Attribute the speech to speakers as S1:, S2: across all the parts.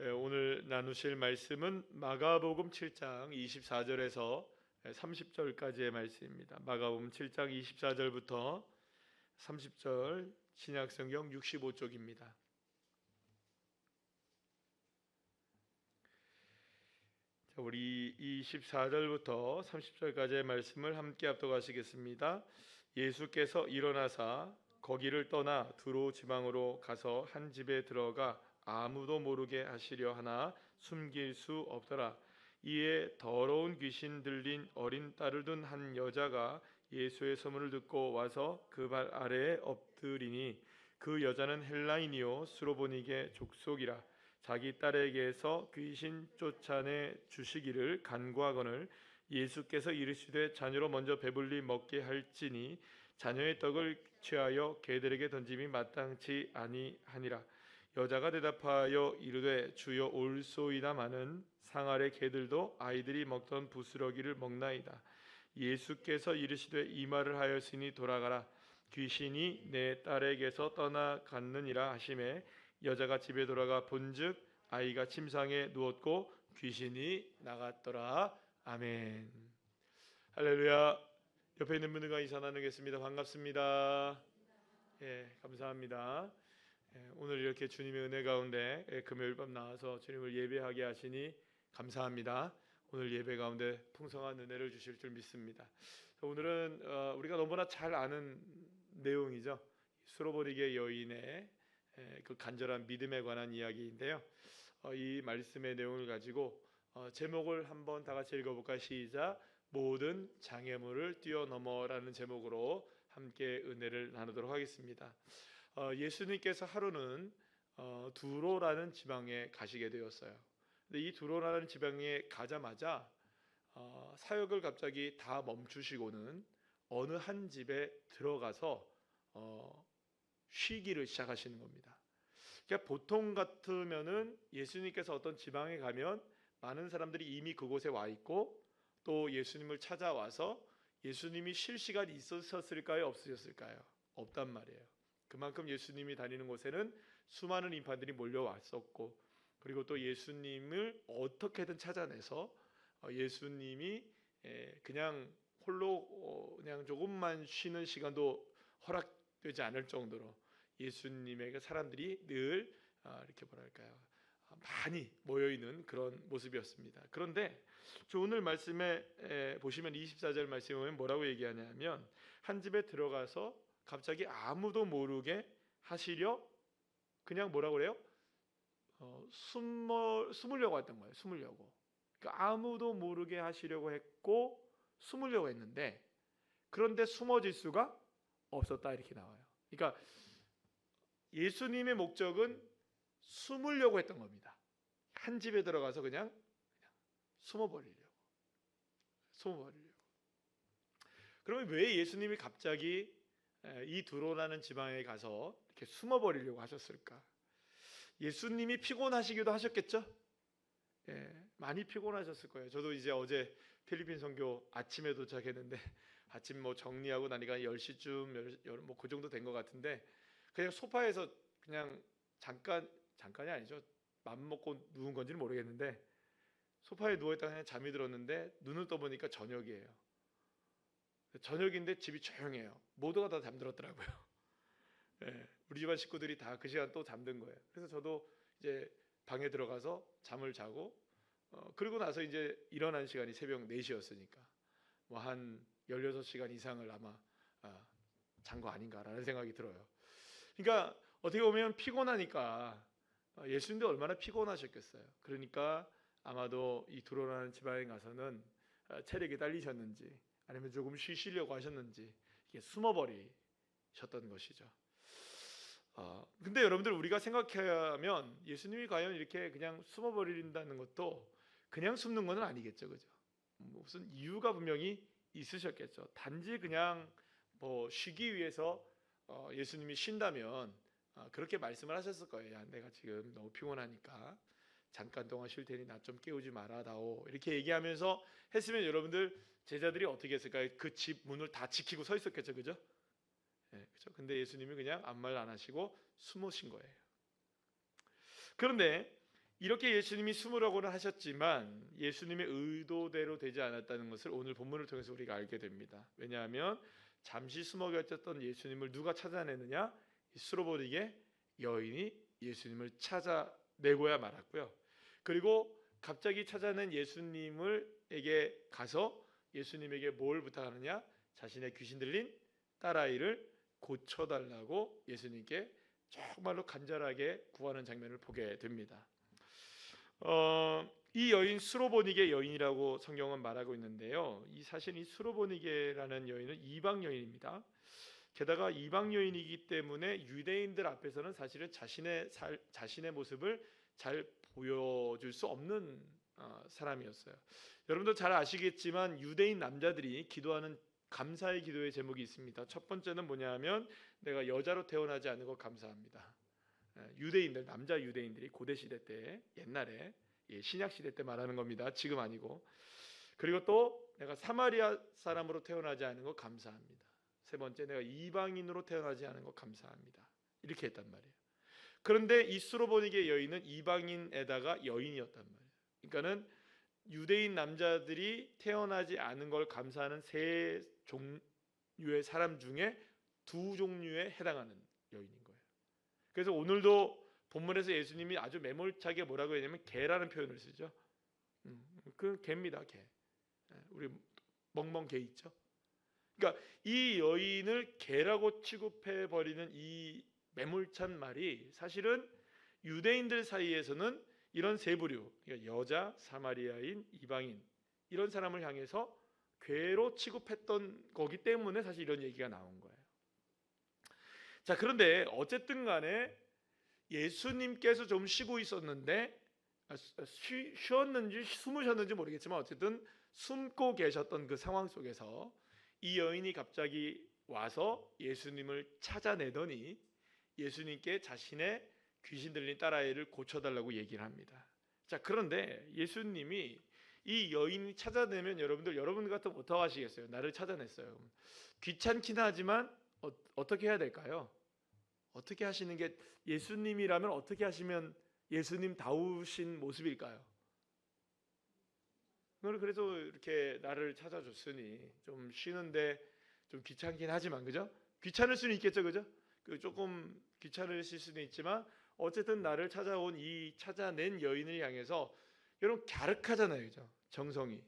S1: 오늘 나누실 말씀은 마가복음 7장 24절에서 30절까지의 말씀입니다. 마가복음 7장 24절부터 30절, 신약성경 65쪽입니다. 우리 24절부터 30절까지의 말씀을 함께 합독하시겠습니다. 예수께서 일어나사 거기를 떠나 두로 지방으로 가서 한 집에 들어가 아무도 모르게 하시려 하나 숨길 수 없더라. 이에 더러운 귀신 들린 어린 딸을 둔 한 여자가 예수의 소문을 듣고 와서 그 발 아래에 엎드리니 그 여자는 헬라인이요 수로보니게 족속이라. 자기 딸에게서 귀신 쫓아내 주시기를 간구하거늘 예수께서 이르시되 자녀로 먼저 배불리 먹게 할지니 자녀의 떡을 취하여 개들에게 던짐이 마땅치 아니하니라. 여자가 대답하여 이르되 주여 올소이다마는 상 아래 개들도 아이들이 먹던 부스러기를 먹나이다. 예수께서 이르시되 이 말을 하였으니 돌아가라. 귀신이 내 딸에게서 떠나갔느니라 하시매 여자가 집에 돌아가 본즉 아이가 침상에 누웠고 귀신이 나갔더라. 아멘. 할렐루야. 옆에 있는 분들과 인사 나누겠습니다. 반갑습니다. 감사합니다. 오늘 이렇게 주님의 은혜 가운데 금요일 밤 나와서 주님을 예배하게 하시니 감사합니다. 오늘 예배 가운데 풍성한 은혜를 주실 줄 믿습니다. 오늘은 우리가 너무나 잘 아는 내용이죠. 수로보니게 여인의 그 간절한 믿음에 관한 이야기인데요. 이 말씀의 내용을 가지고 제목을 한번 다 같이 읽어볼까요? 시작. 모든 장애물을 뛰어넘어라는 제목으로 함께 은혜를 나누도록 하겠습니다. 예수님께서 하루는 두로라는 지방에 가시게 되었어요. 근데 이 두로라는 지방에 가자마자 사역을 갑자기 다 멈추시고는 어느 한 집에 들어가서 쉬기를 시작하시는 겁니다. 그러니까 보통 같으면은 예수님께서 어떤 지방에 가면 많은 사람들이 이미 그곳에 와 있고 또 예수님을 찾아와서 예수님이 쉴 시간이 있으셨을까요? 없으셨을까요? 없단 말이에요. 그만큼 예수님이 다니는 곳에는 수많은 인파들이 몰려왔었고 그리고 또 예수님을 어떻게든 찾아내서 예수님이 그냥 홀로 그냥 조금만 쉬는 시간도 허락되지 않을 정도로 예수님에게 사람들이 늘 이렇게 뭐랄까요, 많이 모여있는 그런 모습이었습니다. 그런데 오늘 말씀에 보시면 24절 말씀에 보면 뭐라고 얘기하냐면 한 집에 들어가서 갑자기 아무도 모르게 하시려 그냥 뭐라고 그래요? 숨으려고 했던 거예요. 숨으려고. 그러니까 아무도 모르게 하시려고 했고 숨으려고 했는데 그런데 숨어질 수가 없었다 이렇게 나와요. 그러니까 예수님의 목적은 숨으려고 했던 겁니다. 한 집에 들어가서 그냥 숨어버리려고. 그러면 왜 예수님이 갑자기 이 두로라는 지방에 가서 이렇게 숨어버리려고 하셨을까? 예수님이 피곤하시기도 하셨겠죠? 많이 피곤하셨을 거예요. 저도 이제 어제 필리핀 선교 아침에 도착했는데 아침 정리하고 나니까 10시쯤 그 정도 된 것 같은데 그냥 소파에서 그냥 잠깐이 아니죠. 맘 먹고 누운 건지는 모르겠는데 소파에 누워있다가 그냥 잠이 들었는데 눈을 떠보니까 저녁이에요. 저녁인데 집이 조용해요. 모두가 다 잠들었더라고요. 우리 집안 식구들이 다 그 시간 또 잠든 거예요. 그래서 저도 이제 방에 들어가서 잠을 자고 그리고 나서 이제 일어난 시간이 새벽 4시였으니까 한 16시간 이상을 아마 잔 거 아닌가라는 생각이 들어요. 그러니까 어떻게 보면 피곤하니까 예수님도 얼마나 피곤하셨겠어요. 그러니까 아마도 이 두로라는 지방에 가서는 체력이 딸리셨는지 아니면 조금 쉬시려고 하셨는지 이게 숨어버리셨던 것이죠. 근데 여러분들 우리가 생각하면 예수님이 과연 이렇게 그냥 숨어버린다는 것도 그냥 숨는 건 아니겠죠, 그죠? 무슨 이유가 분명히 있으셨겠죠. 단지 그냥 쉬기 위해서 예수님이 쉰다면 그렇게 말씀을 하셨을 거예요. 야, 내가 지금 너무 피곤하니까 잠깐 동안 쉴 테니 나 좀 깨우지 마라다오 이렇게 얘기하면서 했으면 여러분들 제자들이 어떻게 했을까요? 그 집 문을 다 지키고 서 있었겠죠, 그죠? 그렇죠. 근데 예수님이 그냥 아무 말 안 하시고 숨으신 거예요. 그런데 이렇게 예수님이 숨으라고는 하셨지만 예수님의 의도대로 되지 않았다는 것을 오늘 본문을 통해서 우리가 알게 됩니다. 왜냐하면 잠시 숨어 계셨던 예수님을 누가 찾아내느냐? 수로보니게 여인이 예수님을 찾아내고야 말았고요. 그리고 갑자기 찾아낸 예수님에게 가서 예수님에게 뭘 부탁하느냐? 자신의 귀신 들린 딸아이를 고쳐달라고 예수님께 정말로 간절하게 구하는 장면을 보게 됩니다. 이 여인 수로보니게 여인이라고 성경은 말하고 있는데요. 사실 이 수로보니게라는 여인은 이방 여인입니다. 게다가 이방 여인이기 때문에 유대인들 앞에서는 사실은 자신의 모습을 잘 보여줄 수 없는 사람이었어요. 여러분도 잘 아시겠지만 유대인 남자들이 기도하는 감사의 기도의 제목이 있습니다. 첫 번째는 뭐냐면 내가 여자로 태어나지 않은 것 감사합니다. 유대인들, 남자 유대인들이 고대 시대 때, 옛날에 신약 시대 때 말하는 겁니다. 지금 아니고. 그리고 또 내가 사마리아 사람으로 태어나지 않은 것 감사합니다. 세 번째, 내가 이방인으로 태어나지 않은 것 감사합니다. 이렇게 했단 말이에요. 그런데 이 수로보니게 여인은 이방인에다가 여인이었단 말이에요. 그러니까는 유대인 남자들이 태어나지 않은 걸 감사하는 세 종류의 사람 중에 두 종류에 해당하는 여인인 거예요. 그래서 오늘도 본문에서 예수님이 아주 매몰차게 뭐라고 했냐면 개라는 표현을 쓰죠. 그 개입니다. 개. 우리 멍멍 개 있죠. 그러니까 이 여인을 개라고 취급해 버리는 이 매몰찬 말이 사실은 유대인들 사이에서는 이런 세 부류, 그러니까 여자, 사마리아인, 이방인 이런 사람을 향해서 괴로 취급했던 거기 때문에 사실 이런 얘기가 나온 거예요. 자, 그런데 어쨌든 간에 예수님께서 좀 쉬고 있었는데 쉬었는지 숨으셨는지 모르겠지만 어쨌든 숨고 계셨던 그 상황 속에서 이 여인이 갑자기 와서 예수님을 찾아내더니 예수님께 자신의 귀신 들린 딸아이를 고쳐달라고 얘기를 합니다. 자, 그런데 예수님이 이 여인이 찾아내면 여러분 같으면 어떻게 하시겠어요? 나를 찾아냈어요. 귀찮긴 하지만 어떻게 해야 될까요? 어떻게 하시는 게 예수님이라면 어떻게 하시면 예수님 다우신 모습일까요? 그래서 이렇게 나를 찾아줬으니 좀 쉬는데 좀 귀찮긴 하지만 그죠? 귀찮을 수는 있겠죠, 그죠? 조금 귀찮으실 수는 있지만 어쨌든 나를 찾아낸 여인을 향해서 여러분 갸륵하잖아요, 그죠? 정성이.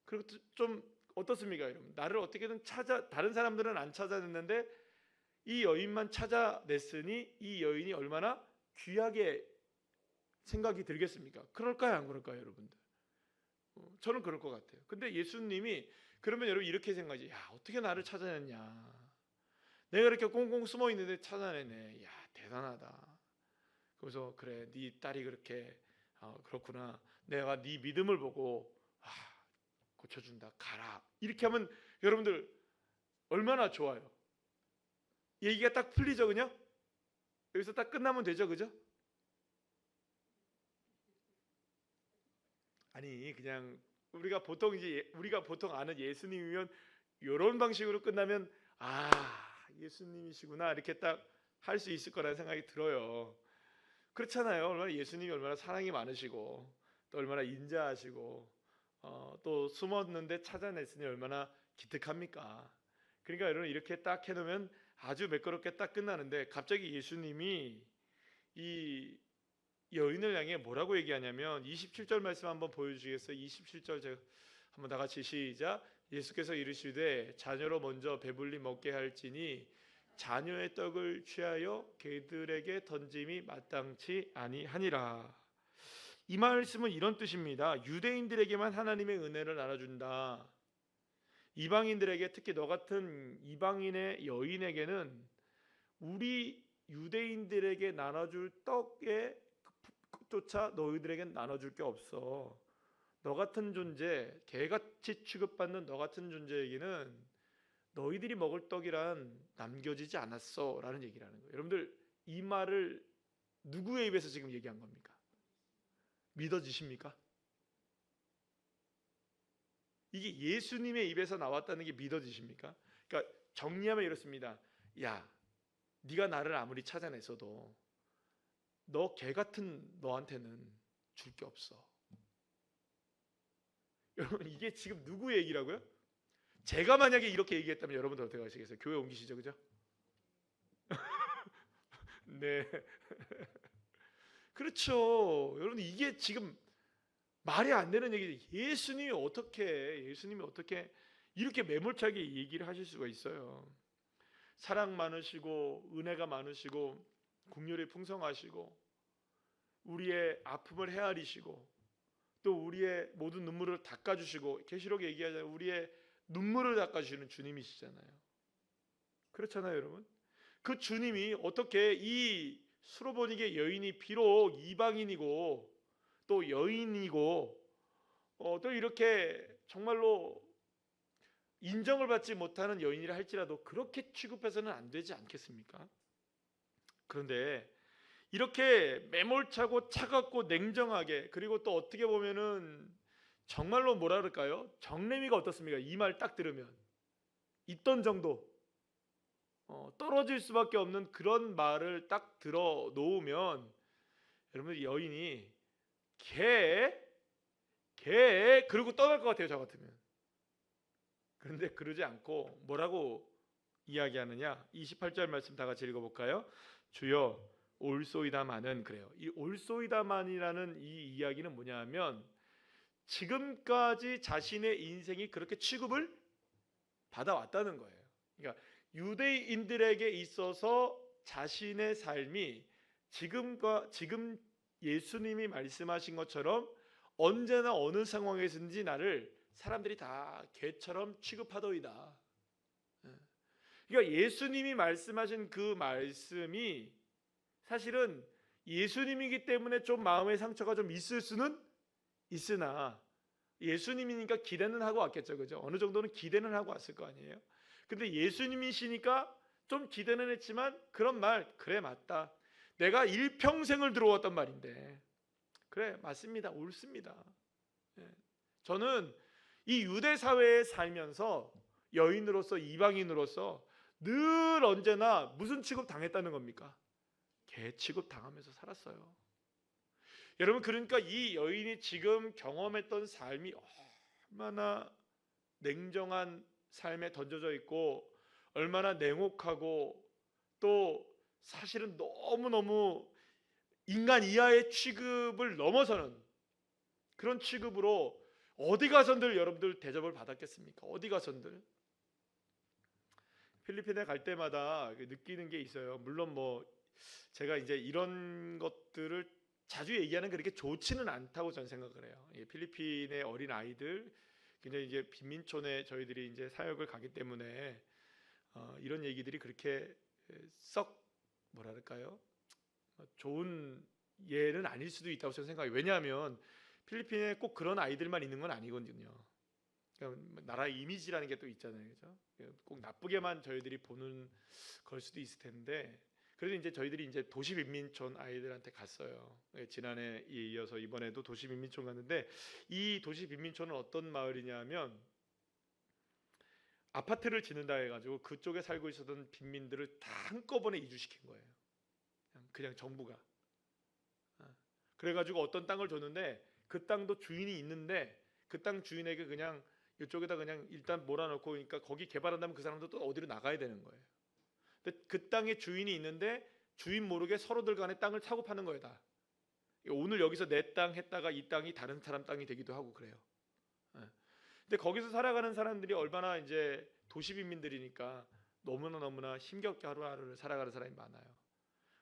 S1: 그리고 좀 어떻습니까, 여러분? 나를 어떻게든 다른 사람들은 안 찾아냈는데 이 여인만 찾아냈으니 이 여인이 얼마나 귀하게 생각이 들겠습니까? 그럴까요, 안 그럴까요, 여러분들? 저는 그럴 것 같아요. 근데 예수님이 그러면 여러분 이렇게 생각하지. 야, 어떻게 나를 찾아냈냐? 내가 이렇게 꽁꽁 숨어 있는데 찾아내네. 야, 대단하다. 그래서 그래, 네 딸이 그렇게 그렇구나. 내가 네 믿음을 보고 고쳐준다. 가라. 이렇게 하면 여러분들 얼마나 좋아요. 얘기가 딱 풀리죠, 그냥? 여기서 딱 끝나면 되죠, 그죠? 아니, 그냥 우리가 보통 아는 예수님이면 이런 방식으로 끝나면 예수님이시구나 이렇게 딱 할 수 있을 거라는 생각이 들어요. 그렇잖아요. 얼마나 예수님이 얼마나 사랑이 많으시고 또 얼마나 인자하시고 또 숨었는데 찾아냈으니 얼마나 기특합니까? 그러니까 여러분 이렇게 딱 해놓으면 아주 매끄럽게 딱 끝나는데 갑자기 예수님이 이 여인을 향해 뭐라고 얘기하냐면 27절 말씀 한번 보여주시겠어요? 27절 제가 한번 다 같이 시작. 예수께서 이르시되 자녀로 먼저 배불리 먹게 할지니 자녀의 떡을 취하여 개들에게 던짐이 마땅치 아니하니라. 이 말씀은 이런 뜻입니다. 유대인들에게만 하나님의 은혜를 나눠준다. 이방인들에게, 특히 너 같은 이방인의 여인에게는 우리 유대인들에게 나눠줄 떡에 조차 너희들에겐 나눠줄 게 없어. 너 같은 존재, 개같이 취급받는 너 같은 존재에게는 너희들이 먹을 떡이란 남겨지지 않았어 라는 얘기를 하는 거예요. 여러분들 이 말을 누구의 입에서 지금 얘기한 겁니까? 믿어지십니까? 이게 예수님의 입에서 나왔다는 게 믿어지십니까? 그러니까 정리하면 이렇습니다. 야, 네가 나를 아무리 찾아냈어도 너 개 같은 너한테는 줄 게 없어. 여러분 이게 지금 누구 얘기라고요? 제가 만약에 이렇게 얘기했다면 여러분들 어떻게 하시겠어요? 교회 옮기시죠, 그죠? 네, 그렇죠. 여러분 이게 지금 말이 안 되는 얘기죠. 예수님이 어떻게 이렇게 매몰차게 얘기를 하실 수가 있어요? 사랑 많으시고 은혜가 많으시고 긍휼이 풍성하시고 우리의 아픔을 헤아리시고 또 우리의 모든 눈물을 닦아주시고, 계시록에 얘기하자면 우리의 눈물을 닦아주시는 주님이시잖아요. 그렇잖아요, 여러분. 그 주님이 어떻게 이 수로보니게 여인이 비록 이방인이고 또 여인이고 또 이렇게 정말로 인정을 받지 못하는 여인이라 할지라도 그렇게 취급해서는 안 되지 않겠습니까? 그런데 이렇게 매몰차고 차갑고 냉정하게, 그리고 또 어떻게 보면은 정말로 뭐라 그럴까요? 정내미가 어떻습니까? 이 말 딱 들으면 있던 정도 떨어질 수밖에 없는 그런 말을 딱 들어 놓으면 여러분 여인이 개 그러고 떠날 것 같아요, 저 같으면. 그런데 그러지 않고 뭐라고 이야기하느냐? 28절 말씀 다 같이 읽어볼까요? 주여 올소이다마는, 그래요. 이 올소이다만이라는 이 이야기는 뭐냐면 지금까지 자신의 인생이 그렇게 취급을 받아왔다는 거예요. 그러니까 유대인들에게 있어서 자신의 삶이 지금 예수님이 말씀하신 것처럼 언제나 어느 상황에서든지 나를 사람들이 다 개처럼 취급하더이다. 그러니까 예수님이 말씀하신 그 말씀이 사실은 예수님이기 때문에 좀 마음의 상처가 좀 있을 수는 있으나 예수님이니까 기대는 하고 왔겠죠, 그죠? 어느 정도는 기대는 하고 왔을 거 아니에요. 근데 예수님이시니까 좀 기대는 했지만 그런 말, 그래 맞다. 내가 일평생을 들어왔단 말인데 그래 맞습니다, 옳습니다. 저는 이 유대 사회에 살면서 여인으로서 이방인으로서 늘 언제나 무슨 취급 당했다는 겁니까? 개 취급 당하면서 살았어요. 여러분, 그러니까 이 여인이 지금 경험했던 삶이 얼마나 냉정한 삶에 던져져 있고 얼마나 냉혹하고 또 사실은 너무너무 인간 이하의 취급을 넘어서는 그런 취급으로 어디 가선들 여러분들 대접을 받았겠습니까? 어디 가선들. 필리핀에 갈 때마다 느끼는 게 있어요. 물론 뭐 제가 이제 이런 것들을 자주 얘기하는 게 그렇게 좋지는 않다고 저는 생각을 해요. 필리핀의 어린 아이들, 굉장히 이제 빈민촌에 저희들이 이제 사역을 가기 때문에 이런 얘기들이 그렇게 썩 뭐랄까요? 좋은 예는 아닐 수도 있다고 저는 생각해요. 왜냐하면 필리핀에 꼭 그런 아이들만 있는 건 아니거든요. 그러니까 나라의 이미지라는 게 또 있잖아요, 그죠? 꼭 나쁘게만 저희들이 보는 걸 수도 있을 텐데, 그래도 이제 저희들이 이제 도시빈민촌 아이들한테 갔어요. 지난해에 이어서 이번에도 도시빈민촌 갔는데, 이 도시빈민촌은 어떤 마을이냐면 아파트를 짓는다 해가지고 그쪽에 살고 있었던 빈민들을 다 한꺼번에 이주시킨 거예요. 그냥 정부가. 그래가지고 어떤 땅을 줬는데 그 땅도 주인이 있는데 그 땅 주인에게 그냥 이쪽에다 그냥 일단 몰아넣고, 그러니까 거기 개발한다면 그 사람도 또 어디로 나가야 되는 거예요. 근데 그 땅에 주인이 있는데 주인 모르게 서로들 간에 땅을 사고 파는 거예요, 다. 오늘 여기서 내 땅 했다가 이 땅이 다른 사람 땅이 되기도 하고 그래요. 근데 거기서 살아가는 사람들이 얼마나 이제 도시 빈민들이니까 너무나 힘겹게 하루하루를 살아가는 사람이 많아요.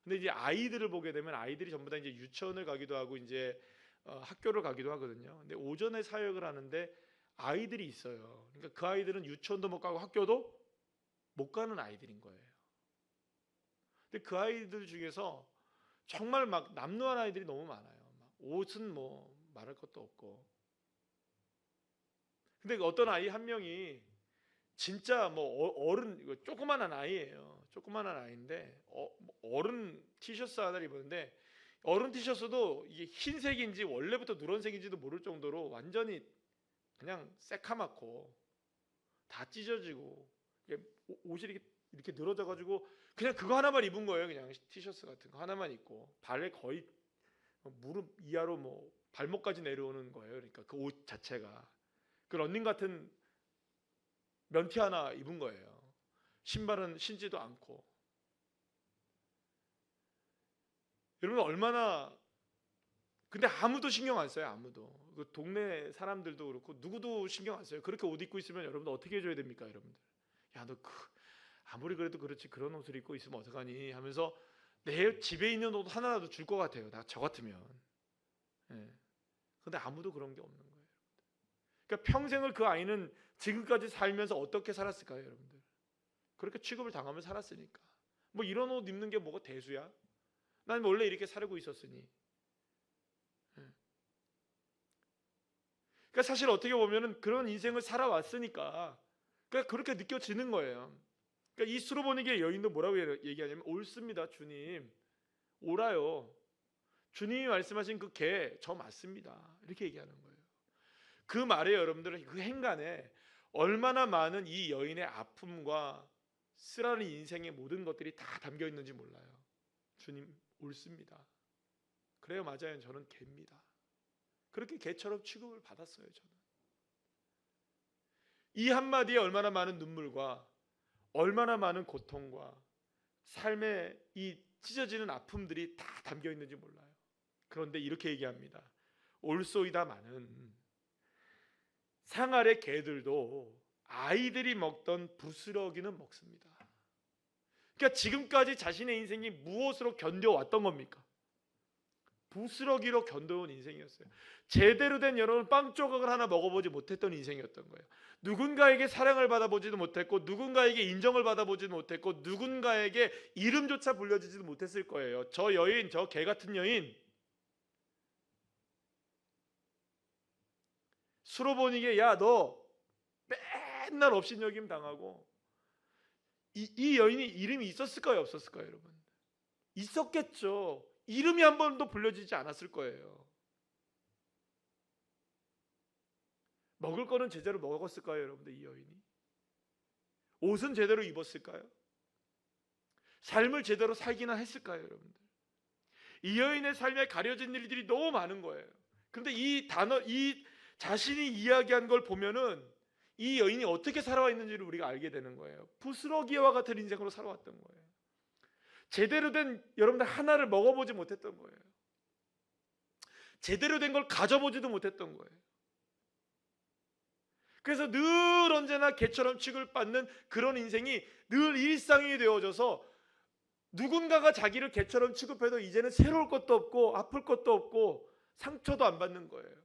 S1: 근데 이제 아이들을 보게 되면 아이들이 전부 다 이제 유치원을 가기도 하고 이제 학교를 가기도 하거든요. 근데 오전에 사역을 하는데 아이들이 있어요. 그러니까 그 아이들은 유치원도 못 가고 학교도 못 가는 아이들인 거예요. 근데 그 아이들 중에서 정말 막 남루한 아이들이 너무 많아요. 막 옷은 뭐 말할 것도 없고. 근데 어떤 아이 한 명이 진짜 뭐 어른, 이거 조그만한 아이예요. 조그만한 아이인데 어른 티셔츠 하나를 입었는데 어른 티셔츠도 이게 흰색인지 원래부터 누런색인지도 모를 정도로 완전히 그냥 새카맣고 다 찢어지고 옷이 이렇게 늘어져 가지고 그냥 그거 하나만 입은 거예요. 그냥 티셔츠 같은 거 하나만 입고 발에 거의 무릎 이하로 뭐 발목까지 내려오는 거예요. 그러니까 그 옷 자체가 그 런닝 같은 면티 하나 입은 거예요. 신발은 신지도 않고. 여러분 얼마나, 근데 아무도 신경 안 써요. 아무도. 그 동네 사람들도 그렇고 누구도 신경 안 써요. 그렇게 옷 입고 있으면 여러분들 어떻게 해줘야 됩니까? 여러분들, 야 너 아무리 그래도 그렇지 그런 옷을 입고 있으면 어떡하니 하면서 내 집에 있는 옷 하나라도 줄 것 같아요. 나 저 같으면. 예. 근데 아무도 그런 게 없는 거예요. 그러니까 평생을 그 아이는 지금까지 살면서 어떻게 살았을까요, 여러분들? 그렇게 취급을 당하며 살았으니까. 뭐 이런 옷 입는 게 뭐가 대수야? 난 원래 이렇게 살고 있었으니. 예. 그러니까 사실 어떻게 보면은 그런 인생을 살아왔으니까 그러니까 그렇게 느껴지는 거예요. 그러니까 이 수로보니게 여인도 뭐라고 얘기하냐면 옳습니다, 주님. 옳아요. 주님이 말씀하신 그 개 저 맞습니다. 이렇게 얘기하는 거예요. 그 말에 여러분들은 그 행간에 얼마나 많은 이 여인의 아픔과 쓰라린 인생의 모든 것들이 다 담겨 있는지 몰라요. 주님 옳습니다. 그래요, 맞아요. 저는 개입니다. 그렇게 개처럼 취급을 받았어요. 저는 이 한마디에 얼마나 많은 눈물과 얼마나 많은 고통과 삶의 이 찢어지는 아픔들이 다 담겨 있는지 몰라요. 그런데 이렇게 얘기합니다. 올소이다마는 상아래 개들도 아이들이 먹던 부스러기는 먹습니다. 그러니까 지금까지 자신의 인생이 무엇으로 견뎌왔던 겁니까? 부스러기로 견뎌온 인생이었어요. 제대로 된 여러분 빵 조각을 하나 먹어보지 못했던 인생이었던 거예요. 누군가에게 사랑을 받아보지도 못했고 누군가에게 인정을 받아보지도 못했고 누군가에게 이름조차 불려지지도 못했을 거예요. 저 여인, 저 개 같은 여인, 수로보니게 야 너 맨날 업신여김 당하고 이 여인이 이름이 있었을까요, 없었을까요, 여러분? 있었겠죠. 이름이 한 번도 불려지지 않았을 거예요. 먹을 거는 제대로 먹었을까요, 여러분들? 이 여인이 옷은 제대로 입었을까요? 삶을 제대로 살기나 했을까요, 여러분들? 이 여인의 삶에 가려진 일들이 너무 많은 거예요. 그런데 이 자신이 이야기한 걸 보면은 이 여인이 어떻게 살아와 있는지를 우리가 알게 되는 거예요. 부스러기와 같은 인생으로 살아왔던 거예요. 제대로 된 여러분들 하나를 먹어보지 못했던 거예요. 제대로 된 걸 가져보지도 못했던 거예요. 그래서 늘 언제나 개처럼 취급받는 그런 인생이 늘 일상이 되어져서 누군가가 자기를 개처럼 취급해도 이제는 새로울 것도 없고 아플 것도 없고 상처도 안 받는 거예요.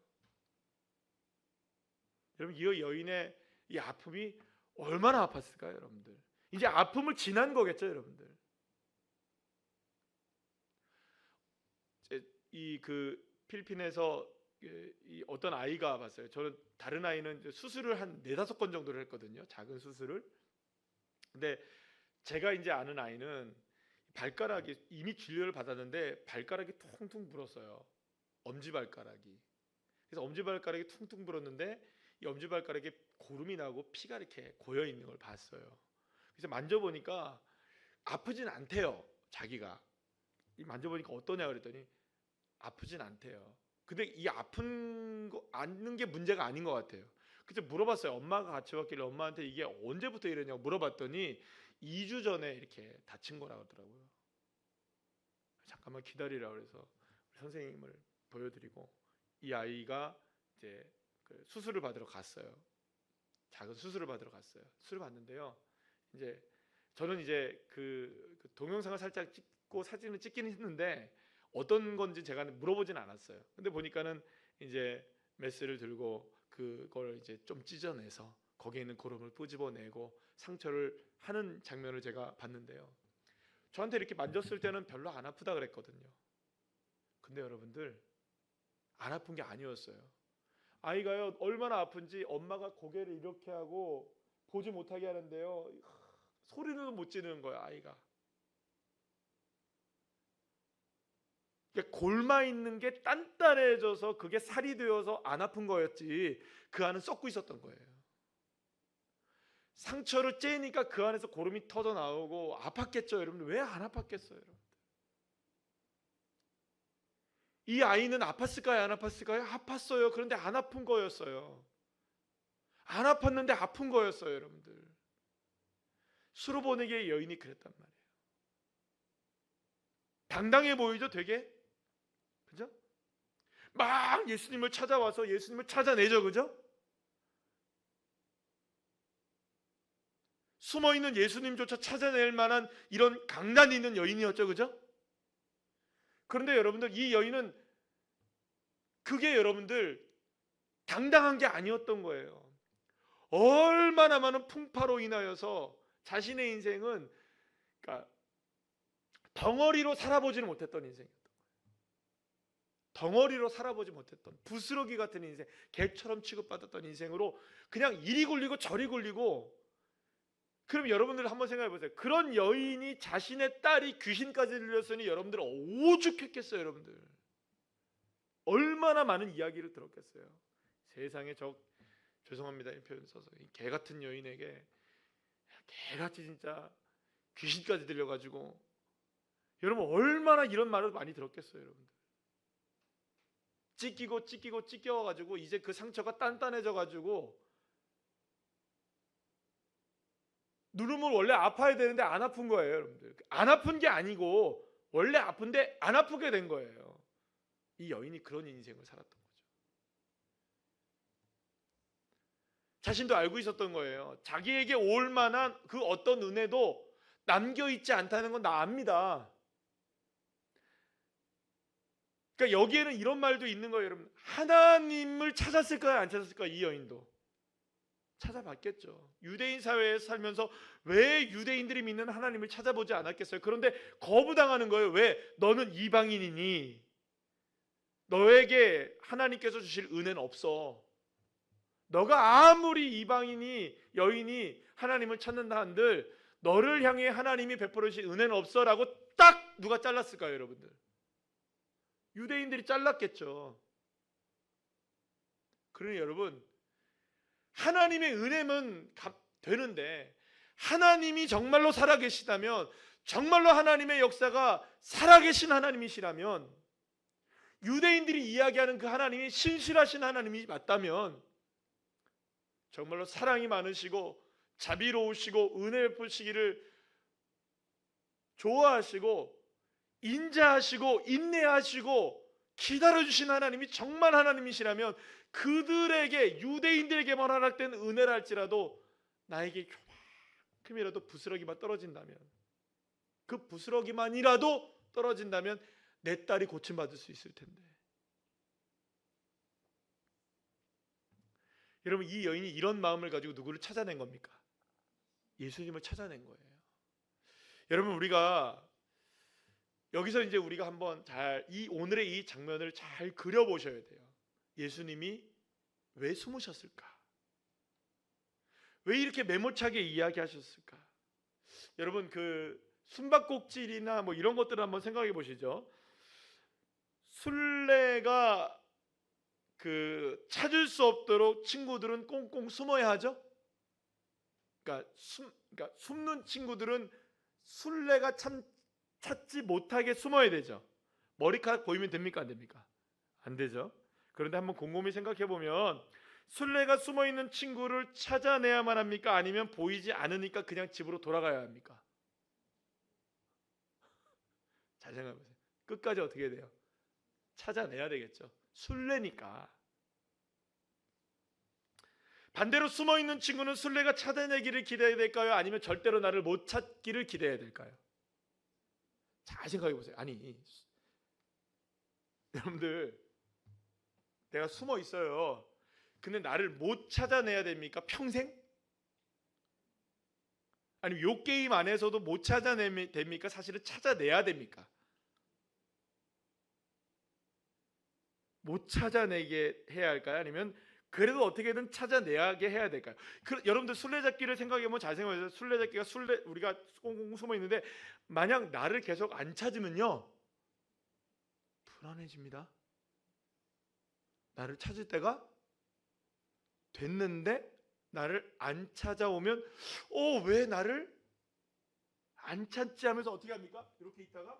S1: 여러분 이 여인의 이 아픔이 얼마나 아팠을까요, 여러분들? 이제 아픔을 지난 거겠죠, 여러분들. 이 필리핀에서 이 어떤 아이가 봤어요. 저는 다른 아이는 수술을 한 4-5건 정도를 했거든요. 작은 수술을. 근데 제가 이제 아는 아이는 발가락이 이미 진료를 받았는데 발가락이 퉁퉁 불었어요. 엄지발가락이. 그래서 엄지발가락이 퉁퉁 불었는데 이 엄지발가락에 고름이 나고 피가 이렇게 고여 있는 걸 봤어요. 그래서 만져보니까 아프진 않대요. 자기가 만져보니까 어떠냐 그랬더니 아프진 않대요. 근데 이 아픈 거 않는 게 문제가 아닌 것 같아요. 그래서 물어봤어요. 엄마가 같이 왔길래 엄마한테 이게 언제부터 이랬냐고 물어봤더니 2주 전에 이렇게 다친 거라고 하더라고요. 잠깐만 기다리라 그래서 선생님을 보여드리고 이 아이가 이제 수술을 받으러 갔어요. 작은 수술을 받으러 갔어요. 수술을 받는데요. 이제 저는 이제 그 동영상을 살짝 찍고 사진을 찍긴 했는데 어떤 건지 제가 물어보진 않았어요. 근데 보니까는 이제 메스를 들고 그걸 이제 좀 찢어내서 거기에 있는 고름을 끄집어내고 상처를 하는 장면을 제가 봤는데요. 저한테 이렇게 만졌을 때는 별로 안 아프다 그랬거든요. 근데 여러분들 안 아픈 게 아니었어요. 아이가요 얼마나 아픈지 엄마가 고개를 이렇게 하고 보지 못하게 하는데요. 소리는 못 지르는 거예요, 아이가. 골마 있는 게 단단해져서 그게 살이 되어서 안 아픈 거였지 그 안은 썩고 있었던 거예요. 상처를 째니까 그 안에서 고름이 터져 나오고 아팠겠죠, 여러분. 왜 안 아팠겠어요, 여러분? 이 아이는 아팠을까요? 안 아팠을까요? 아팠어요. 그런데 안 아픈 거였어요. 안 아팠는데 아픈 거였어요, 여러분들. 수로보내기의 여인이 그랬단 말이에요. 당당해 보이죠, 되게? 그죠? 막 예수님을 찾아와서 예수님을 찾아내죠, 그죠? 숨어있는 예수님조차 찾아낼 만한 이런 강단 있는 여인이었죠, 그죠? 그런데 여러분들, 이 여인은 그게 여러분들 당당한 게 아니었던 거예요. 얼마나 많은 풍파로 인하여서 자신의 인생은, 그러니까 덩어리로 살아보지는 못했던 인생이었던 거예요. 덩어리로 살아보지 못했던 부스러기 같은 인생, 개처럼 취급받았던 인생으로 그냥 이리 굴리고 저리 굴리고. 그럼 여러분들 한번 생각해 보세요. 그런 여인이 자신의 딸이 귀신까지 들렸으니 여러분들 오죽했겠어요, 여러분들. 얼마나 많은 이야기를 들었겠어요. 세상에 죄송합니다, 이 표현 써서, 이 개 같은 여인에게 개같이 진짜 귀신까지 들려가지고 여러분 얼마나 이런 말을 많이 들었겠어요, 여러분들. 찢겨가지고 이제 그 상처가 단단해져가지고 누르면 원래 아파야 되는데 안 아픈 거예요, 여러분들. 안 아픈 게 아니고 원래 아픈데 안 아프게 된 거예요. 이 여인이 그런 인생을 살았던 거죠. 자신도 알고 있었던 거예요. 자기에게 올 만한 그 어떤 은혜도 남겨있지 않다는 건 나 압니다. 그러니까 여기에는 이런 말도 있는 거예요, 여러분. 하나님을 찾았을까요, 안 찾았을까요? 이 여인도 찾아봤겠죠. 유대인 사회에 살면서 왜 유대인들이 믿는 하나님을 찾아보지 않았겠어요? 그런데 거부당하는 거예요. 왜? 너는 이방인이니 너에게 하나님께서 주실 은혜는 없어. 너가 아무리 이방인이 여인이 하나님을 찾는다 한들 너를 향해 하나님이 베풀어 주실 은혜는 없어 라고 딱 누가 잘랐을까요, 여러분들? 유대인들이 잘랐겠죠. 그러니 여러분, 하나님의 은혜면 되는데 하나님이 정말로 살아계시다면, 정말로 하나님의 역사가 살아계신 하나님이시라면, 유대인들이 이야기하는 그 하나님이 신실하신 하나님이 맞다면, 정말로 사랑이 많으시고 자비로우시고 은혜 베푸시기를 좋아하시고 인자하시고 인내하시고 기다려주신 하나님이 정말 하나님이시라면, 그들에게, 유대인들에게만 허락된 은혜라 할지라도 나에게 조금이라도 부스러기만 떨어진다면, 그 부스러기만이라도 떨어진다면 내 딸이 고침받을 수 있을 텐데. 여러분, 이 여인이 이런 마음을 가지고 누구를 찾아낸 겁니까? 예수님을 찾아낸 거예요. 여러분, 우리가 여기서 이제 우리가 한번 이 오늘의 이 장면을 잘 그려보셔야 돼요. 예수님이 왜 숨으셨을까? 왜 이렇게 매몰차게 이야기하셨을까? 여러분, 그 숨바꼭질이나 뭐 이런 것들을 한번 생각해 보시죠. 술래가 찾을 수 없도록 친구들은 꽁꽁 숨어야 하죠. 그러니까 숨는 친구들은 술래가 찾지 못하게 숨어야 되죠. 머리카락 보이면 됩니까, 안 됩니까? 안 되죠. 그런데 한번 곰곰이 생각해 보면 술래가 숨어 있는 친구를 찾아내야만 합니까? 아니면 보이지 않으니까 그냥 집으로 돌아가야 합니까? 잘 생각해 보세요. 끝까지 어떻게 돼요? 찾아내야 되겠죠. 술래니까. 반대로 숨어 있는 친구는 술래가 찾아내기를 기대해야 될까요? 아니면 절대로 나를 못 찾기를 기대해야 될까요? 잘 생각해 보세요. 아니, 여러분들, 내가 숨어 있어요. 근데 나를 못 찾아내야 됩니까? 평생? 아니, 요 게임 안에서도 못 찾아내면 됩니까? 사실은 찾아내야 됩니까? 못 찾아내게 해야 할까요? 아니면 그래도 어떻게든 찾아내게 해야 될까요? 여러분들 술래잡기를 생각해보면 잘 생각해보세요. 술래잡기가 우리가 꽁꽁 숨어 있는데 만약 나를 계속 안 찾으면요, 불안해집니다. 나를 찾을 때가 됐는데 나를 안 찾아오면 왜 나를 안 찾지 하면서 어떻게 합니까? 이렇게 있다가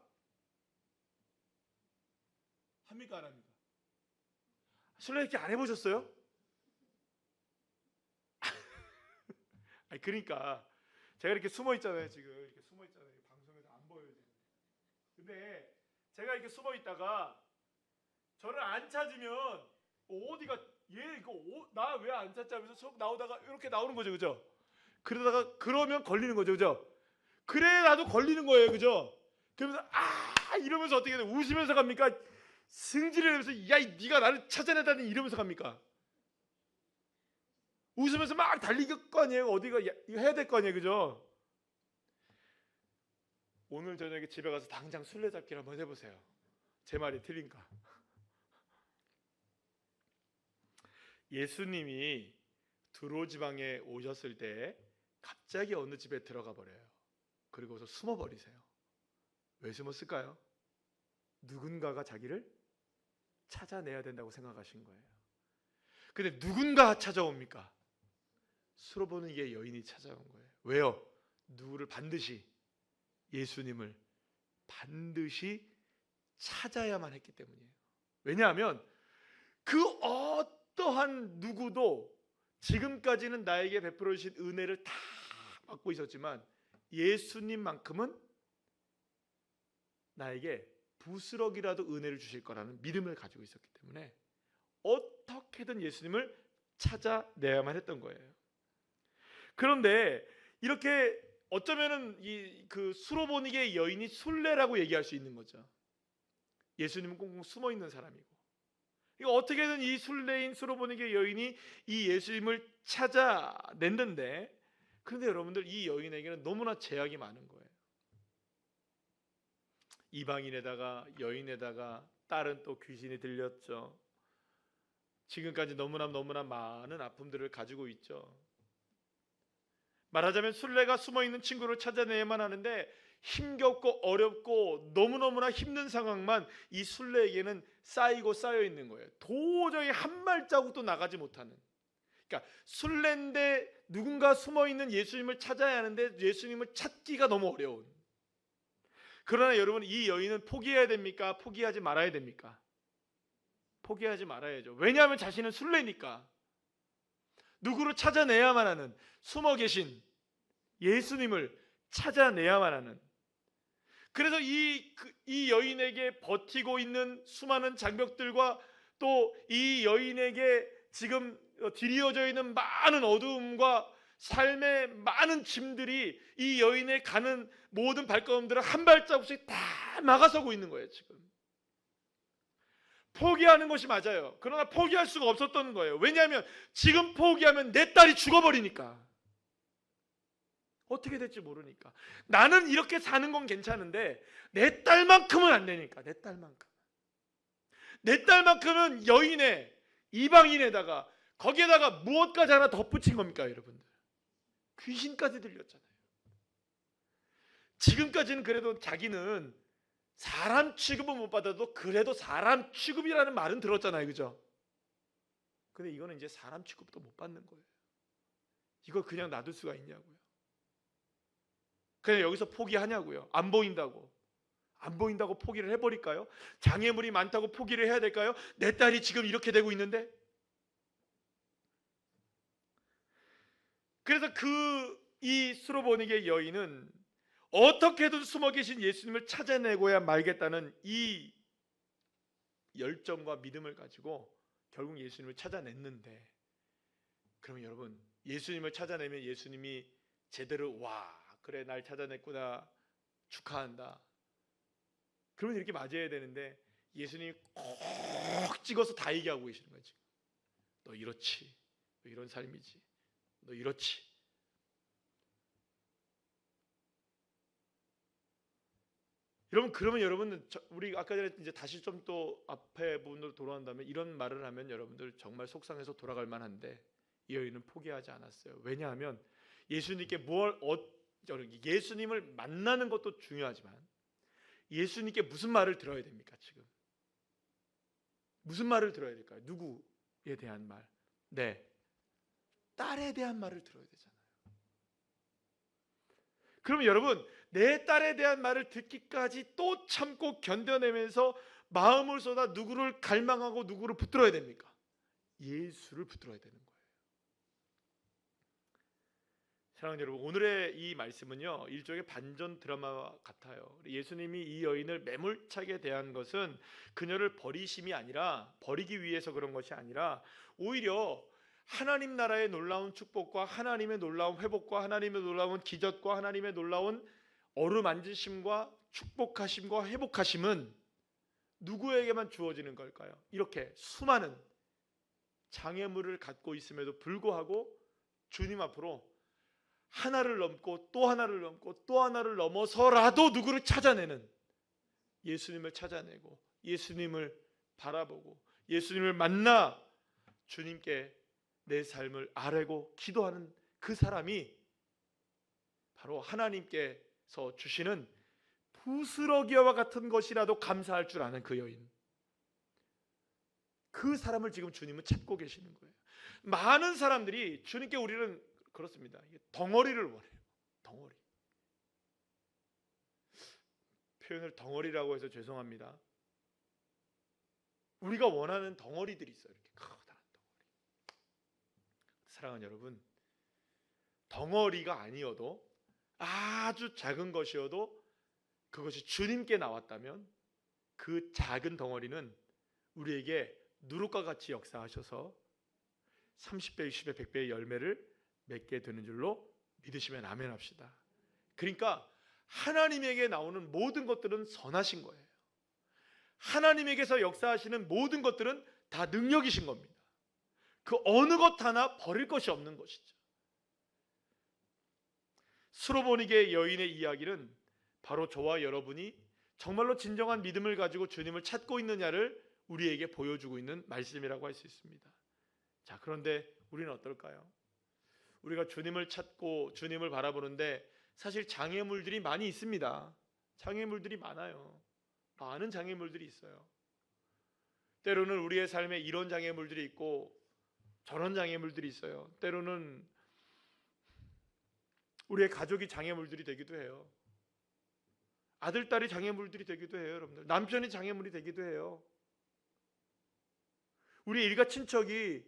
S1: 합니까 안 합니까? 술래 이렇게 안 해보셨어요? 아니 그러니까 제가 이렇게 숨어 있잖아요. 지금 이렇게 숨어 있잖아요. 방송에서 안 보여요. 지금. 근데 제가 이렇게 숨어 있다가 저를 안 찾으면 어디가 얘 이거 나 왜 안 찾지 하면서 속 나오다가 이렇게 나오는 거죠, 그죠? 그러다가 그러면 걸리는 거죠, 그죠? 그래 나도 걸리는 거예요, 그죠? 그러면서 이러면서 어떻게 돼? 웃으면서 갑니까? 승질을 내면서 야 네가 나를 찾아내다니 이러면서 갑니까? 웃으면서 막 달리길 거 아니에요. 어디가 이거 해야 될 거 아니에요, 그죠? 오늘 저녁에 집에 가서 당장 술래잡기를 한번 해보세요. 제 말이 틀린가? 예수님이 두로 지방에 오셨을 때 갑자기 어느 집에 들어가 버려요. 그리고서 숨어 버리세요. 왜 숨었을까요? 누군가가 자기를 찾아내야 된다고 생각하신 거예요. 근데 누군가 찾아옵니까? 수로보는 이게 여인이 찾아온 거예요. 왜요? 누구를 반드시 예수님을 반드시 찾아야만 했기 때문이에요. 왜냐하면 그 어떠한 누구도 지금까지는 나에게 베풀어 주신 은혜를 다 받고 있었지만 예수님만큼은 나에게 부스럭이라도 은혜를 주실 거라는 믿음을 가지고 있었기 때문에 어떻게든 예수님을 찾아내야만 했던 거예요. 그런데 이렇게 어쩌면은 그 수로보니게 여인이 술래라고 얘기할 수 있는 거죠. 예수님은 꽁꽁 숨어 있는 사람이고, 이거 어떻게든 이 술래인 수로보니게 여인이 이 예수님을 찾아냈는데, 그런데 여러분들 이 여인에게는 너무나 제약이 많은 거예요. 이방인에다가 여인에다가 딸은 또 귀신이 들렸죠. 지금까지 너무나 많은 아픔들을 가지고 있죠. 말하자면 술래가 숨어있는 친구를 찾아내야만 하는데 힘겹고 어렵고 너무너무나 힘든 상황만 이 술래에게는 쌓이고 쌓여 있는 거예요. 도저히 한 발자국도 나가지 못하는. 그러니까 술래인데 누군가 숨어있는 예수님을 찾아야 하는데 예수님을 찾기가 너무 어려운. 그러나 여러분, 이 여인은 포기해야 됩니까? 포기하지 말아야 됩니까? 포기하지 말아야죠. 왜냐하면 자신은 술래니까. 누구를 찾아내야만 하는, 숨어 계신 예수님을 찾아내야만 하는. 그래서 이 여인에게 버티고 있는 수많은 장벽들과 또 이 여인에게 지금 드리워져 있는 많은 어두움과 삶의 많은 짐들이 이 여인의 가는 모든 발걸음들을 한 발자국씩 다 막아서고 있는 거예요. 지금 포기하는 것이 맞아요. 그러나 포기할 수가 없었던 거예요. 왜냐하면 지금 포기하면 내 딸이 죽어버리니까. 어떻게 될지 모르니까. 나는 이렇게 사는 건 괜찮은데 내 딸만큼은 안 되니까. 내 딸만큼은 여인의 이방인에다가 거기에다가 무엇까지 하나 덧붙인 겁니까, 여러분들? 귀신까지 들렸잖아요. 지금까지는 그래도 자기는 사람 취급은 못 받아도 그래도 사람 취급이라는 말은 들었잖아요, 그죠? 근데 이거는 이제 사람 취급도 못 받는 거예요. 이걸 그냥 놔둘 수가 있냐고요. 그냥 여기서 포기하냐고요. 안 보인다고 포기를 해버릴까요? 장애물이 많다고 포기를 해야 될까요? 내 딸이 지금 이렇게 되고 있는데. 그래서 이 수로보니게 여인은 어떻게든 숨어 계신 예수님을 찾아내고야 말겠다는 이 열정과 믿음을 가지고 결국 예수님을 찾아냈는데, 그러면 여러분, 예수님을 찾아내면 예수님이 제대로 와 그래 날 찾아냈구나 축하한다, 그러면 이렇게 맞아야 되는데 예수님이 콕 찍어서 다 얘기하고 계시는 거지. 너 이렇지, 너 이런 삶이지, 너 이렇지. 여러분, 그러면 여러분은 우리 아까 전에 이제 다시 좀 또 앞에 부분으로 돌아온다면 이런 말을 하면 여러분들 정말 속상해서 돌아갈 만한데 이 여인은 포기하지 않았어요. 왜냐하면 예수님께 예수님을 만나는 것도 중요하지만 예수님께 무슨 말을 들어야 됩니까? 지금 무슨 말을 들어야 될까요? 누구에 대한 말? 네, 딸에 대한 말을 들어야 되잖아요. 그러면 여러분, 내 딸에 대한 말을 듣기까지 또 참고 견뎌내면서 마음을 쏟아 누구를 갈망하고 누구를 붙들어야 됩니까? 예수를 붙들어야 되는 거예요. 사랑하는 여러분, 오늘의 이 말씀은요, 일종의 반전 드라마 같아요. 예수님이 이 여인을 매몰차게 대한 것은 그녀를 버리심이 아니라, 버리기 위해서 그런 것이 아니라, 오히려 하나님 나라의 놀라운 축복과 하나님의 놀라운 회복과 하나님의 놀라운 기적과 하나님의 놀라운 어루만지심과 축복하심과 회복하심은 누구에게만 주어지는 걸까요? 이렇게 수많은 장애물을 갖고 있음에도 불구하고 주님 앞으로 하나를 넘고 또 하나를 넘고 또 하나를 넘어서라도 누구를 찾아내는, 예수님을 찾아내고 예수님을 바라보고 예수님을 만나 주님께 내 삶을 아뢰고 기도하는 그 사람이 바로 하나님께서 주시는 부스러기와 같은 것이라도 감사할 줄 아는 그 여인, 그 사람을 지금 주님은 찾고 계시는 거예요. 많은 사람들이 주님께, 우리는 그렇습니다, 덩어리를 원해요. 덩어리. 표현을 덩어리라고 해서 죄송합니다. 우리가 원하는 덩어리들이 있어요. 이렇게 커다란 덩어리. 사랑하는 여러분, 덩어리가 아니어도, 아주 작은 것이어도 그것이 주님께 나왔다면 그 작은 덩어리는 우리에게 누룩과 같이 역사하셔서 30배, 60배, 100배의 열매를 맺게 되는 줄로 믿으시면 아멘 합시다. 그러니까 하나님에게 나오는 모든 것들은 선하신 거예요. 하나님에게서 역사하시는 모든 것들은 다 능력이신 겁니다. 그 어느 것 하나 버릴 것이 없는 것이죠. 수로보니게 여인의 이야기는 바로 저와 여러분이 정말로 진정한 믿음을 가지고 주님을 찾고 있느냐를 우리에게 보여주고 있는 말씀이라고 할 수 있습니다. 자, 그런데 우리는 어떨까요? 우리가 주님을 찾고 주님을 바라보는데 사실 장애물들이 많이 있습니다. 장애물들이 많아요. 많은 장애물들이 있어요. 때로는 우리의 삶에 이런 장애물들이 있고 저런 장애물들이 있어요. 때로는 우리의 가족이 장애물들이 되기도 해요. 아들, 딸이 장애물들이 되기도 해요. 여러분들, 남편이 장애물이 되기도 해요. 우리 일가 친척이,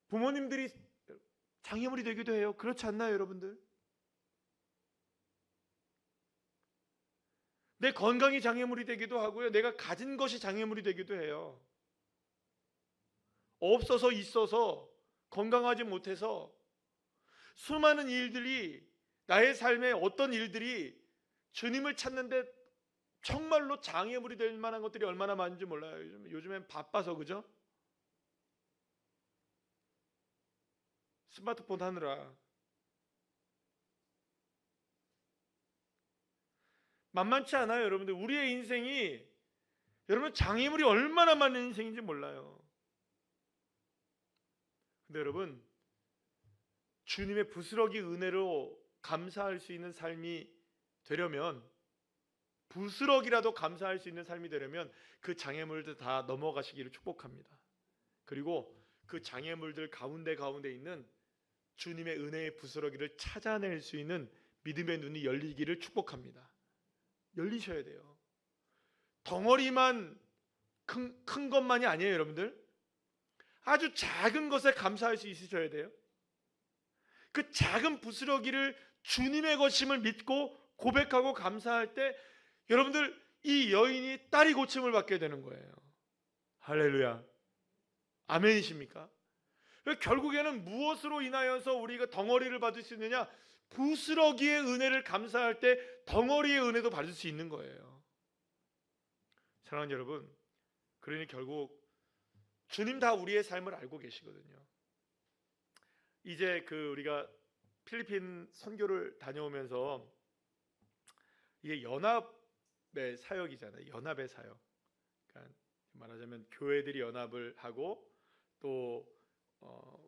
S1: 부모님들이 장애물이 되기도 해요. 그렇지 않나요, 여러분들? 내 건강이 장애물이 되기도 하고요. 내가 가진 것이 장애물이 되기도 해요. 없어서 있어서 건강하지 못해서 수많은 일들이, 나의 삶에 어떤 일들이 주님을 찾는데 정말로 장애물이 될 만한 것들이 얼마나 많은지 몰라요. 요즘엔 바빠서, 그죠? 스마트폰 하느라 만만치 않아요. 여러분들, 우리의 인생이, 여러분, 장애물이 얼마나 많은 인생인지 몰라요. 근데 여러분, 주님의 부스러기 은혜로 감사할 수 있는 삶이 되려면, 부스러기라도 감사할 수 있는 삶이 되려면 그 장애물들 다 넘어가시기를 축복합니다. 그리고 그 장애물들 가운데 있는 주님의 은혜의 부스러기를 찾아낼 수 있는 믿음의 눈이 열리기를 축복합니다. 열리셔야 돼요. 덩어리만 큰 것만이 아니에요, 여러분들. 아주 작은 것에 감사할 수 있으셔야 돼요. 그 작은 부스러기를 주님의 것임을 믿고 고백하고 감사할 때 여러분들, 이 여인이 딸이 고침을 받게 되는 거예요. 할렐루야. 아멘이십니까? 결국에는 무엇으로 인하여서 우리가 덩어리를 받을 수 있느냐? 부스러기의 은혜를 감사할 때 덩어리의 은혜도 받을 수 있는 거예요. 사랑하는 여러분, 그러니 결국 주님 다 우리의 삶을 알고 계시거든요. 이제 우리가 필리핀 선교를 다녀오면서, 이게 연합의 사역이잖아요. 연합의 사역. 그러니까 말하자면 교회들이 연합을 하고, 또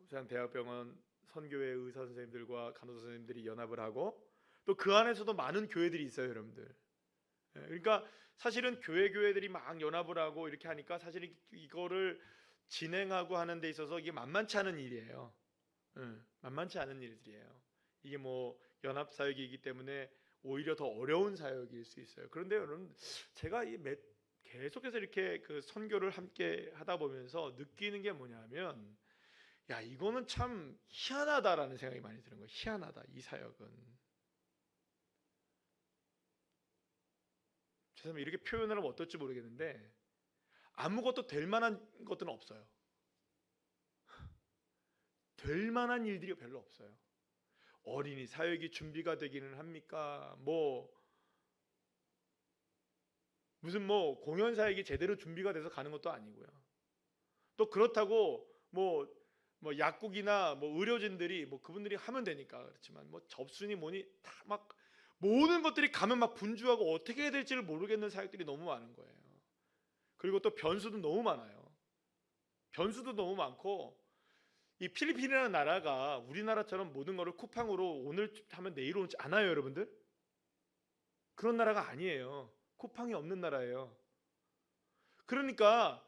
S1: 우산대학병원 선교회 의사 선생님들과 간호사 선생님들이 연합을 하고, 또 그 안에서도 많은 교회들이 있어요, 여러분들. 그러니까 사실은 교회들이 막 연합을 하고 이렇게 하니까 사실 이거를 진행하고 하는 데 있어서 이게 만만치 않은 일이에요. 만만치 않은 일들이에요. 이게 뭐 연합 사역이기 때문에 오히려 더 어려운 사역일 수 있어요. 그런데 여러분, 제가 계속해서 이렇게 그 선교를 함께 하다 보면서 느끼는 게 뭐냐면, 야, 이거는 참 희한하다라는 생각이 많이 드는 거예요. 희한하다, 이 사역은. 죄송합니다, 이렇게 표현을 하면 어떨지 모르겠는데 아무것도 될 만한 것들은 없어요. 될 만한 일들이 별로 없어요. 어린이 사역이 준비가 되기는 합니까? 무슨 공연 사역이 제대로 준비가 돼서 가는 것도 아니고요. 또 그렇다고 약국이나 의료진들이 그분들이 하면 되니까 그렇지만 접순이 뭐니 다 막 모든 것들이 가면 막 분주하고 어떻게 해야 될지를 모르겠는 사역들이 너무 많은 거예요. 그리고 또 변수도 너무 많아요. 변수도 너무 많고, 이 필리핀이라는 나라가 우리나라처럼 모든 거를 쿠팡으로 오늘 하면 내일 오지 않아요, 여러분들. 그런 나라가 아니에요. 쿠팡이 없는 나라예요. 그러니까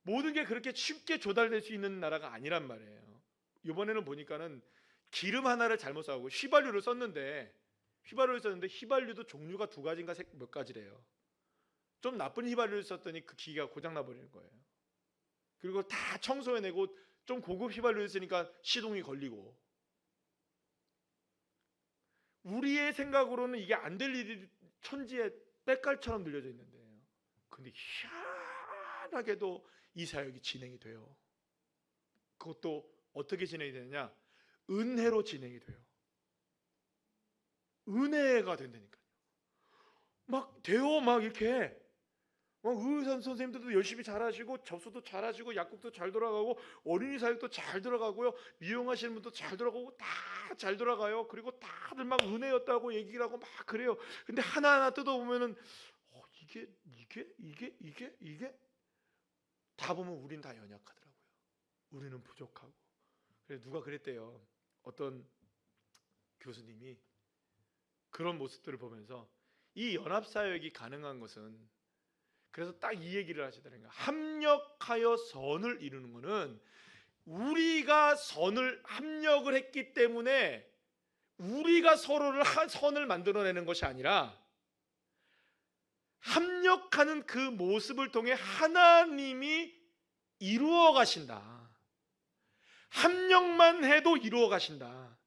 S1: 모든 게 그렇게 쉽게 조달될 수 있는 나라가 아니란 말이에요. 이번에는 보니까는 기름 하나를 잘못 사고 휘발유를 썼는데 휘발유도 종류가 두 가지인가 몇 가지래요. 좀 나쁜 휘발유를 썼더니 그 기계가 고장나 버리는 거예요. 그리고 다 청소해내고 좀 고급 휘발유를 쓰니까 시동이 걸리고. 우리의 생각으로는 이게 안 될 일이 천지에 때깔처럼 들려져 있는데요. 근데 희한하게도 이 사역이 진행이 돼요. 그것도 어떻게 진행이 되느냐? 은혜로 진행이 돼요. 은혜가 된다니까요. 막 돼요. 막 이렇게 의사 선생님들도 열심히 잘하시고, 접수도 잘하시고, 약국도 잘 돌아가고, 어린이 사역도 잘 들어가고요, 미용하시는 분도 잘 들어가고, 다 잘 돌아가요. 그리고 다들 막 은혜였다고 얘기를 하고 막 그래요. 근데 하나하나 뜯어보면은 이게 다 보면 우린 다 연약하더라고요. 우리는 부족하고. 그래서 누가 그랬대요. 어떤 교수님이 그런 모습들을 보면서 이 연합사역이 가능한 것은, 그래서 딱 이 얘기를 하시더라고요. 합력하여 선을 이루는 것은 우리가 합력을 했기 때문에 우리가 서로를 선을 만들어내는 것이 아니라, 합력하는 그 모습을 통해 하나님이 이루어 가신다. 합력만 해도 이루어 가신다.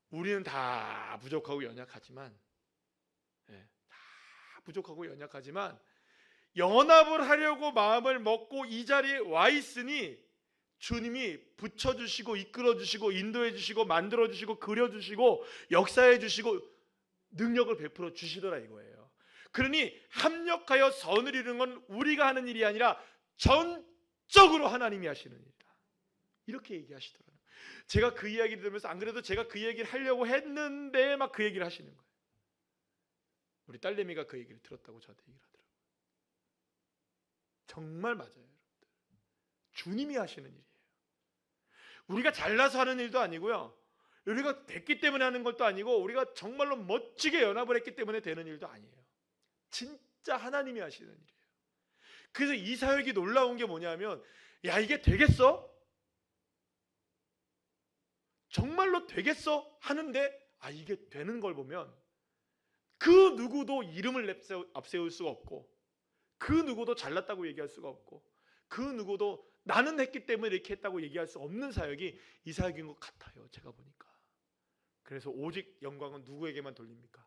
S1: 우리는 다 부족하고 연약하지만, 연합을 하려고 마음을 먹고 이 자리에 와 있으니 주님이 붙여주시고 이끌어주시고 인도해주시고 만들어주시고 그려주시고 역사해주시고 능력을 베풀어 주시더라 이거예요. 그러니 합력하여 선을 이루는 건 우리가 하는 일이 아니라 전적으로 하나님이 하시는 일이다, 이렇게 얘기하시더라고요. 제가 그 이야기를 들으면서 안 그래도 제가 그 얘기를 하려고 했는데 막 그 얘기를 하시는 거예요. 우리 딸내미가 그 얘기를 들었다고 저한테 얘기를 하더라고요. 정말 맞아요, 여러분들. 주님이 하시는 일이에요. 우리가 잘나서 하는 일도 아니고요, 우리가 됐기 때문에 하는 것도 아니고, 우리가 정말로 멋지게 연합을 했기 때문에 되는 일도 아니에요. 진짜 하나님이 하시는 일이에요. 그래서 이 사역이 놀라운 게 뭐냐면, 야, 이게 되겠어? 정말로 되겠어? 하는데 이게 되는 걸 보면 그 누구도 이름을 앞세울 수가 없고, 그 누구도 잘났다고 얘기할 수가 없고, 그 누구도 나는 했기 때문에 이렇게 했다고 얘기할 수 없는 사역이 이 사역인 것 같아요, 제가 보니까. 그래서 오직 영광은 누구에게만 돌립니까?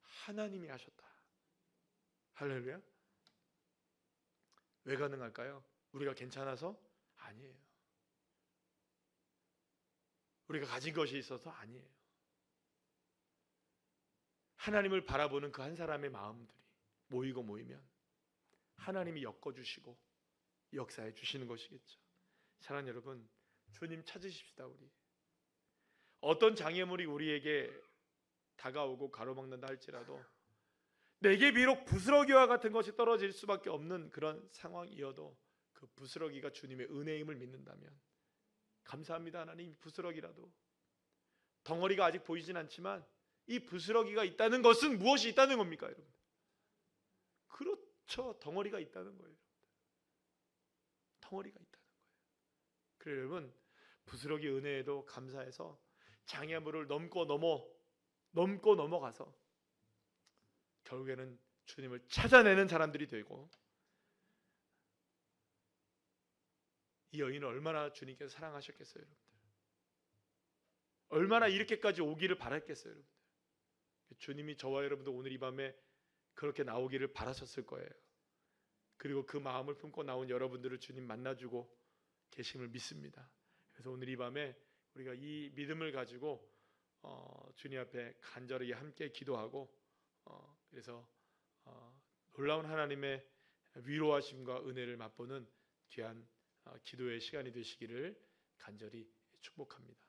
S1: 하나님이 하셨다. 할렐루야. 왜 가능할까요? 우리가 괜찮아서? 아니에요. 우리가 가진 것이 있어서? 아니에요. 하나님을 바라보는 그 한 사람의 마음들이 모이면 하나님이 엮어주시고 역사해 주시는 것이겠죠. 사랑하는 여러분, 주님 찾으십시다. 우리 어떤 장애물이 우리에게 다가오고 가로막는다 할지라도, 내게 비록 부스러기와 같은 것이 떨어질 수밖에 없는 그런 상황이어도 그 부스러기가 주님의 은혜임을 믿는다면, 감사합니다 하나님, 부스러기라도, 덩어리가 아직 보이진 않지만 이 부스러기가 있다는 것은 무엇이 있다는 겁니까, 여러분? 그렇죠, 덩어리가 있다는 거예요. 덩어리가 있다는 거예요. 그래서 여러분, 부스러기 은혜에도 감사해서 장애물을 넘고 넘어가서 결국에는 주님을 찾아내는 사람들이 되고, 이 여인은 얼마나 주님께서 사랑하셨겠어요, 여러분들. 얼마나 이렇게까지 오기를 바랐겠어요, 여러분들. 주님이 저와 여러분도 오늘 이 밤에 그렇게 나오기를 바라셨을 거예요. 그리고 그 마음을 품고 나온 여러분들을 주님 만나주고 계심을 믿습니다. 그래서 오늘 이 밤에 우리가 이 믿음을 가지고 주님 앞에 간절히 함께 기도하고, 그래서 놀라운 하나님의 위로하심과 은혜를 맛보는 귀한 기도의 시간이 되시기를 간절히 축복합니다.